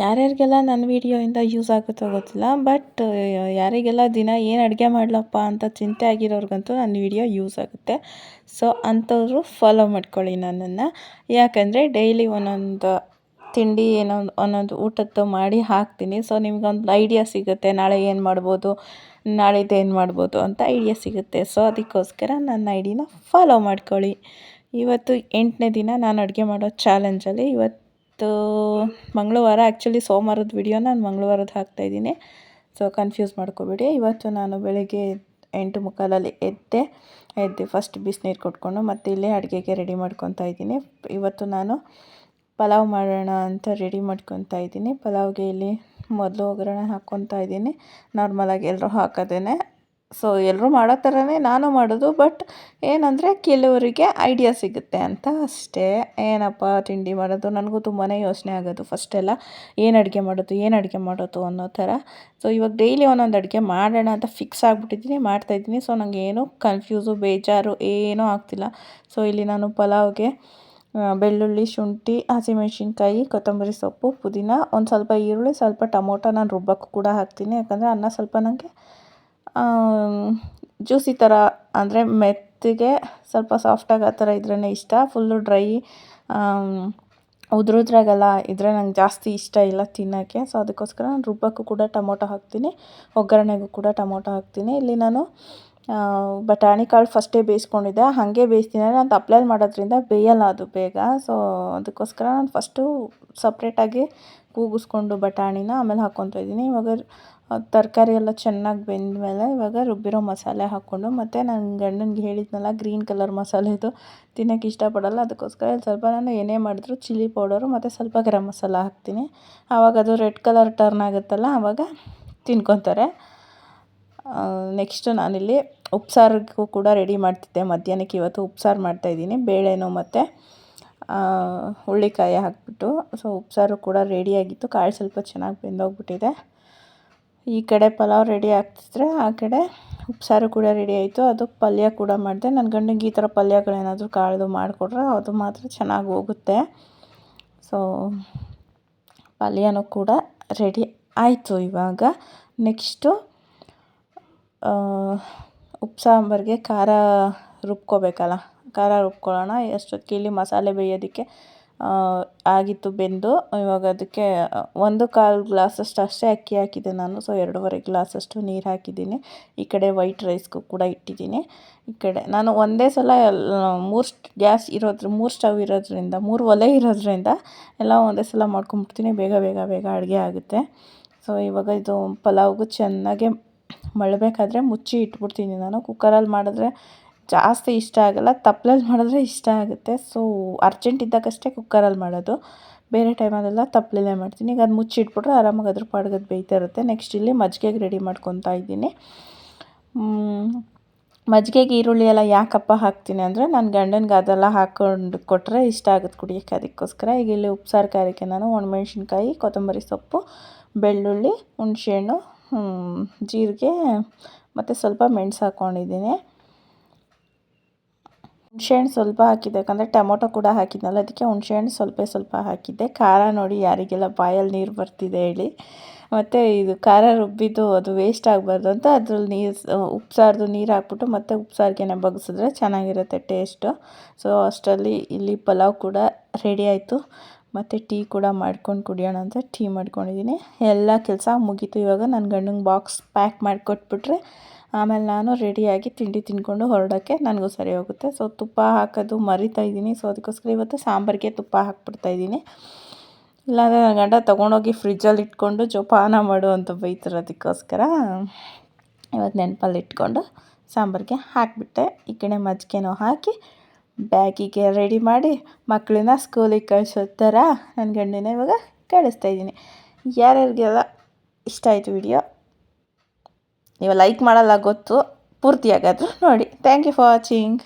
ಯಾರ್ಯಾರಿಗೆಲ್ಲ ನನ್ನ ವೀಡಿಯೋಯಿಂದ ಯೂಸ್ ಆಗುತ್ತೋ ಗೊತ್ತಿಲ್ಲ. ಬಟ್ ಯಾರಿಗೆಲ್ಲ ದಿನ ಏನು ಅಡುಗೆ ಮಾಡಲಪ್ಪ ಅಂತ ಚಿಂತೆ ಆಗಿರೋರ್ಗಂತೂ ನನ್ನ ವೀಡಿಯೋ ಯೂಸ್ ಆಗುತ್ತೆ. ಸೊ ಅಂಥವ್ರು ಫಾಲೋ ಮಾಡ್ಕೊಳ್ಳಿ ನನ್ನನ್ನು. ಯಾಕಂದರೆ ಡೈಲಿ ಒಂದೊಂದು ತಿಂಡಿ ಒಂದೊಂದು ಊಟದ್ದು ಮಾಡಿ ಹಾಕ್ತೀನಿ. ಸೊ ನಿಮ್ಗೊಂದು ಐಡಿಯಾ ಸಿಗುತ್ತೆ, ನಾಳೆ ಏನು ಮಾಡ್ಬೋದು, ನಾಳಿದ್ದು ಏನು ಮಾಡ್ಬೋದು ಅಂತ ಐಡಿಯಾ ಸಿಗುತ್ತೆ. ಸೊ ಅದಕ್ಕೋಸ್ಕರ ನನ್ನ ಐಡಿನ ಫಾಲೋ ಮಾಡ್ಕೊಳ್ಳಿ. ಇವತ್ತು 8ನೇ ದಿನ ನಾನು ಅಡುಗೆ ಮಾಡೋ ಚಾಲೆಂಜಲ್ಲಿ. ಇವತ್ತು ಮಂಗಳವಾರ, ಆ್ಯಕ್ಚುಲಿ ಸೋಮವಾರದ ವಿಡಿಯೋ ನಾನು ಮಂಗಳವಾರದ್ದು ಹಾಕ್ತಾಯಿದ್ದೀನಿ. ಸೊ ಕನ್ಫ್ಯೂಸ್ ಮಾಡ್ಕೋಬೇಡಿ. ಇವತ್ತು ನಾನು ಬೆಳಗ್ಗೆ 8:45 ಎದ್ದು ಫಸ್ಟ್ ಬಿಸಿನೀರು ಕೊಟ್ಕೊಂಡು ಮತ್ತೆ ಇಲ್ಲೇ ಅಡುಗೆಗೆ ರೆಡಿ ಮಾಡ್ಕೊತಾ ಇದ್ದೀನಿ. ಇವತ್ತು ನಾನು ಪಲಾವ್ ಮಾಡೋಣ ಅಂತ ರೆಡಿ ಮಾಡ್ಕೊತಾ ಇದ್ದೀನಿ. ಪಲಾವ್ಗೆ ಇಲ್ಲಿ ಮೊದಲು ಒಗ್ಗರಣೆ ಹಾಕ್ಕೊತಾ ಇದ್ದೀನಿ. ನಾರ್ಮಲಾಗಿ ಎಲ್ಲರೂ ಹಾಕೋದೇನೆ. ಸೊ ಎಲ್ಲರೂ ಮಾಡೋ ಥರನೇ ನಾನು ಮಾಡೋದು. ಬಟ್ ಏನಂದರೆ ಕೆಲವರಿಗೆ ಐಡಿಯಾ ಸಿಗುತ್ತೆ ಅಂತ ಅಷ್ಟೇ. ಏನಪ್ಪ ತಿಂಡಿ ಮಾಡೋದು, ನನಗೂ ತುಂಬಾ ಯೋಚನೆ ಆಗೋದು ಫಸ್ಟೆಲ್ಲ, ಏನು ಅಡುಗೆ ಮಾಡೋದು ಅನ್ನೋ ಥರ. ಸೊ ಇವಾಗ ಡೈಲಿ ಒಂದೊಂದು ಅಡುಗೆ ಮಾಡೋಣ ಅಂತ ಫಿಕ್ಸ್ ಆಗಿಬಿಟ್ಟಿದ್ದೀನಿ, ಮಾಡ್ತಾಯಿದ್ದೀನಿ. ಸೊ ನನಗೆ ಏನೂ ಕನ್ಫ್ಯೂಸು, ಬೇಜಾರು ಏನೂ ಆಗ್ತಿಲ್ಲ. ಸೊ ಇಲ್ಲಿ ನಾನು ಪಲಾವ್ಗೆ ಬೆಳ್ಳುಳ್ಳಿ, ಶುಂಠಿ, ಹಸಿಮೆಣ್ಸಿನ್ಕಾಯಿ, ಕೊತ್ತಂಬರಿ ಸೊಪ್ಪು, ಪುದೀನ, ಒಂದು ಸ್ವಲ್ಪ ಈರುಳ್ಳಿ, ಸ್ವಲ್ಪ ಟೊಮೊಟೊ ನಾನು ರುಬ್ಬಕ್ಕೆ ಕೂಡ ಹಾಕ್ತೀನಿ. ಯಾಕಂದರೆ ಅನ್ನ ಸ್ವಲ್ಪ ನನಗೆ ಜ್ಯೂಸಿ ಥರ, ಅಂದರೆ ಮೆತ್ತಗೆ ಸ್ವಲ್ಪ ಸಾಫ್ಟಾಗಿ ಆ ಥರ ಇದ್ರೇ ಇಷ್ಟ. ಫುಲ್ಲು ಡ್ರೈ ಉದುರುದ್ರಾಗೆಲ್ಲ ಇದ್ದರೆ ನಂಗೆ ಜಾಸ್ತಿ ಇಷ್ಟ ಇಲ್ಲ ತಿನ್ನೋಕ್ಕೆ. ಸೊ ಅದಕ್ಕೋಸ್ಕರ ನಾನು ರುಬ್ಬಕ್ಕೂ ಕೂಡ ಟೊಮೊಟೊ ಹಾಕ್ತೀನಿ, ಒಗ್ಗರಣೆಗೂ ಕೂಡ ಟೊಮೊಟೊ ಹಾಕ್ತೀನಿ. ಇಲ್ಲಿ ನಾನು ಬಟಾಣಿ ಕಾಳು ಫಸ್ಟೇ ಬೇಯಿಸ್ಕೊಂಡಿದ್ದೆ, ಹಾಗೆ ಬೇಯಿಸ್ತೀನಿ. ನಾನು ತಪ್ಲೆಯಲ್ಲಿ ಮಾಡೋದ್ರಿಂದ ಬೇಯಲ್ಲ ಅದು ಬೇಗ. ಸೊ ಅದಕ್ಕೋಸ್ಕರ ನಾನು ಫಸ್ಟು ಸಪ್ರೇಟಾಗಿ ಕೂಗಿಸ್ಕೊಂಡು ಬಟಾಣಿನ ಆಮೇಲೆ ಹಾಕ್ಕೊತಾ ಇದ್ದೀನಿ. ಇವಾಗ ತರಕಾರಿ ಎಲ್ಲ ಚೆನ್ನಾಗಿ ಬೆಂದಮೇಲೆ ಇವಾಗ ರುಬ್ಬಿರೋ ಮಸಾಲೆ ಹಾಕ್ಕೊಂಡು, ಮತ್ತು ನನ್ನ ಗಂಡನಿಗೆ ಹೇಳಿದ್ನಲ್ಲ ಗ್ರೀನ್ ಕಲರ್ ಮಸಾಲೆದು ತಿನ್ನೋಕ್ಕೆ ಇಷ್ಟಪಡಲ್ಲ, ಅದಕ್ಕೋಸ್ಕರ ಇಲ್ಲಿ ಸ್ವಲ್ಪ ನಾನು ಏನೇ ಮಾಡಿದ್ರು ಚಿಲ್ಲಿ ಪೌಡರು ಮತ್ತು ಸ್ವಲ್ಪ ಗರಂ ಮಸಾಲ ಹಾಕ್ತೀನಿ. ಆವಾಗ ಅದು ರೆಡ್ ಕಲರ್ ಟರ್ನ್ ಆಗುತ್ತಲ್ಲ, ಆವಾಗ ತಿನ್ಕೊತಾರೆ. ನೆಕ್ಸ್ಟು ನಾನಿಲ್ಲಿ ಉಪ್ಸಾರಿಗೂ ಕೂಡ ರೆಡಿ ಮಾಡ್ತಿದ್ದೆ ಮಧ್ಯಾಹ್ನಕ್ಕೆ. ಇವತ್ತು ಉಪ್ಸಾರು ಮಾಡ್ತಾಯಿದ್ದೀನಿ, ಬೇಳೆನೂ ಮತ್ತು ಹುಳ್ಳಿಕಾಯಿ ಹಾಕ್ಬಿಟ್ಟು. ಸೊ ಉಪ್ಸಾರು ಕೂಡ ರೆಡಿಯಾಗಿತ್ತು, ಕಾಳು ಸ್ವಲ್ಪ ಚೆನ್ನಾಗಿ ಬೆಂದೋಗ್ಬಿಟ್ಟಿದೆ. ಈ ಕಡೆ ಪಲಾವ್ ರೆಡಿ ಆಗ್ತಿದ್ರೆ ಆ ಕಡೆ ಉಪ್ಸಾರು ಕೂಡ ರೆಡಿ ಆಯಿತು. ಅದು ಪಲ್ಯ ಕೂಡ ಮಾಡಿದೆ. ನನ್ನ ಗಂಡಂಗೆ ಈ ಥರ ಪಲ್ಯಗಳೇನಾದರೂ ಕಾಳ್ದು ಮಾಡಿಕೊಟ್ರೆ ಅದು ಮಾತ್ರ ಚೆನ್ನಾಗಿ ಹೋಗುತ್ತೆ. ಸೊ ಪಲ್ಯನೂ ಕೂಡ ರೆಡಿ ಆಯಿತು. ಇವಾಗ ನೆಕ್ಸ್ಟು ಉಪ್ಸಾಂಬಾರಿಗೆ ಖಾರ ರುಬ್ಕೋಬೇಕಲ್ಲ, ಖಾರ ರುಬ್ಕೊಳ್ಳೋಣ. ಎಷ್ಟೊತ್ತಿಗೆ ಇಲ್ಲಿ ಮಸಾಲೆ ಬೇಯೋದಕ್ಕೆ ಆಗಿತ್ತು ಬೆಂದು. ಇವಾಗ ಅದಕ್ಕೆ 1/4 ಗ್ಲಾಸಷ್ಟು ಅಷ್ಟೇ ಅಕ್ಕಿ ಹಾಕಿದ್ದೆ ನಾನು. ಸೊ 2.5 ಗ್ಲಾಸಷ್ಟು ನೀರು ಹಾಕಿದ್ದೀನಿ. ಈ ಕಡೆ ವೈಟ್ ರೈಸ್ಗೂ ಕೂಡ ಇಟ್ಟಿದ್ದೀನಿ. ಈ ಕಡೆ ನಾನು ಒಂದೇ ಸಲ 3 ಸ್ಟವ್ ಇರೋದ್ರಿಂದ, 3 ಒಲೆ ಇರೋದ್ರಿಂದ ಎಲ್ಲ ಒಂದೇ ಸಲ ಮಾಡ್ಕೊಂಬಿಡ್ತೀನಿ. ಬೇಗ ಅಡುಗೆ ಆಗುತ್ತೆ. ಸೊ ಇವಾಗ ಇದು ಪಲಾವ್ಗೂ ಚೆನ್ನಾಗೆ ಮಳಬೇಕಾದ್ರೆ ಮುಚ್ಚಿ ಇಟ್ಬಿಡ್ತೀನಿ ನಾನು. ಕುಕ್ಕರಲ್ಲಿ ಮಾಡಿದ್ರೆ ಜಾಸ್ತಿ ಇಷ್ಟ ಆಗೋಲ್ಲ, ತಪ್ಪಲೆಯಲ್ಲಿ ಮಾಡಿದ್ರೆ ಇಷ್ಟ ಆಗುತ್ತೆ. ಸೊ ಅರ್ಜೆಂಟ್ ಇದ್ದಾಗಷ್ಟೇ ಕುಕ್ಕರಲ್ಲಿ ಮಾಡೋದು, ಬೇರೆ ಟೈಮಲ್ಲೆಲ್ಲ ತಪ್ಪಲೆಲ್ಲೇ ಮಾಡ್ತೀನಿ. ಈಗ ಅದು ಮುಚ್ಚಿಟ್ಬಿಟ್ರೆ ಆರಾಮಾಗಿ ಅದ್ರ ಪಾಡ್ಗೆ ಅದು ಬೇಯ್ತಾ ಇರುತ್ತೆ. ನೆಕ್ಸ್ಟ್ ಇಲ್ಲಿ ಮಜ್ಜಿಗೆಗೆ ರೆಡಿ ಮಾಡ್ಕೊತಾ ಇದ್ದೀನಿ. ಮಜ್ಜಿಗೆಗೆ ಈರುಳ್ಳಿ ಎಲ್ಲ ಯಾಕಪ್ಪ ಹಾಕ್ತೀನಿ ಅಂದರೆ ನನ್ನ ಗಂಡನಿಗೆ ಅದೆಲ್ಲ ಹಾಕ್ಕೊಂಡು ಕೊಟ್ಟರೆ ಇಷ್ಟ ಆಗುತ್ತೆ ಕುಡಿಯೋಕ್ಕೆ, ಅದಕ್ಕೋಸ್ಕರ. ಈಗ ಇಲ್ಲಿ ಉಪ್ಸಾರು ಖಾರಕ್ಕೆ ನಾನು ಒಣಮೆಣ್ಸಿನ್ಕಾಯಿ, ಕೊತ್ತಂಬರಿ ಸೊಪ್ಪು, ಬೆಳ್ಳುಳ್ಳಿ, ಹುಣಸೆಹಣ್ಣು, ಜೀರಿಗೆ ಮತ್ತು ಸ್ವಲ್ಪ ಮೆಣಸು ಹಾಕ್ಕೊಂಡಿದ್ದೀನಿ. ಹುಣಸೆಹಣ್ಣು ಸ್ವಲ್ಪ ಹಾಕಿದ್ದೆ, ಯಾಕಂದರೆ ಟೊಮೊಟೊ ಕೂಡ ಹಾಕಿದ್ನಲ್ಲ, ಅದಕ್ಕೆ ಹುಣಸೆಹಣ್ಣು ಸ್ವಲ್ಪ ಹಾಕಿದ್ದೆ. ಖಾರ ನೋಡಿ ಯಾರಿಗೆಲ್ಲ ಬಾಯಲ್ಲಿ ನೀರು ಬರ್ತಿದೆ ಹೇಳಿ. ಮತ್ತು ಇದು ಖಾರ ರುಬ್ಬಿದ್ದು ಅದು ವೇಸ್ಟ್ ಆಗಬಾರ್ದು ಅಂತ ಅದ್ರಲ್ಲಿ ಉಪ್ಸಾರ್ದು ನೀರು ಹಾಕ್ಬಿಟ್ಟು ಮತ್ತೆ ಉಪ್ಸಾರಿಗೆನೆ ಬಗ್ಸಿದ್ರೆ ಚೆನ್ನಾಗಿರುತ್ತೆ ಟೇಸ್ಟು. ಸೊ ಅಷ್ಟರಲ್ಲಿ ಇಲ್ಲಿ ಪಲಾವ್ ಕೂಡ ರೆಡಿ ಆಯಿತು. ಮತ್ತು ಟೀ ಕೂಡ ಮಾಡ್ಕೊಂಡು ಕುಡಿಯೋಣ ಅಂತ ಟೀ ಮಾಡ್ಕೊಂಡಿದ್ದೀನಿ. ಎಲ್ಲ ಕೆಲಸ ಮುಗೀತು. ಇವಾಗ ನನ್ನ ಗಂಡಂಗೆ ಬಾಕ್ಸ್ ಪ್ಯಾಕ್ ಮಾಡಿಕೊಟ್ಬಿಟ್ರೆ ಆಮೇಲೆ ನಾನು ರೆಡಿಯಾಗಿ ತಿಂಡಿ ತಿಂದ್ಕೊಂಡು ಹೊರಡೋಕ್ಕೆ ನನಗೂ ಸರಿ ಹೋಗುತ್ತೆ. ಸೊ ತುಪ್ಪ ಹಾಕೋದು ಮರಿತಾ ಇದ್ದೀನಿ. ಸೊ ಅದಕ್ಕೋಸ್ಕರ ಇವತ್ತು ಸಾಂಬಾರಿಗೆ ತುಪ್ಪ ಹಾಕ್ಬಿಡ್ತಾಯಿದ್ದೀನಿ. ಇಲ್ಲಾಂದರೆ ನನ್ನ ಗಂಡ ತೊಗೊಂಡೋಗಿ ಫ್ರಿಜ್ಜಲ್ಲಿ ಇಟ್ಕೊಂಡು ಜೋಪಾನ ಮಾಡು ಅಂತ ಬೈತಾರೆ. ಅದಕ್ಕೋಸ್ಕರ ಇವತ್ತು ನೆನಪಲ್ಲಿ ಇಟ್ಕೊಂಡು ಸಾಂಬಾರಿಗೆ ಹಾಕಿಬಿಟ್ಟೆ. ಈ ಕಡೆ ಮಜ್ಜಿಗೆನೂ ಹಾಕಿ ಬ್ಯಾಗಿಗೆ ರೆಡಿ ಮಾಡಿ ಮಕ್ಕಳನ್ನ ಸ್ಕೂಲಿಗೆ ಕಳಿಸೋ ಥರ ನನ್ನ ಗಂಡನ ಇವಾಗ ಕಳಿಸ್ತಾಯಿದ್ದೀನಿ. ಯಾರ್ಯಾರಿಗೆಲ್ಲ ಇಷ್ಟ ಆಯಿತು ವಿಡಿಯೋ, ನೀವು ಲೈಕ್ ಮಾಡಲ್ಲ ಗೊತ್ತು, ಪೂರ್ತಿಯಾಗಾದರೂ ನೋಡಿ. Thank you for watching.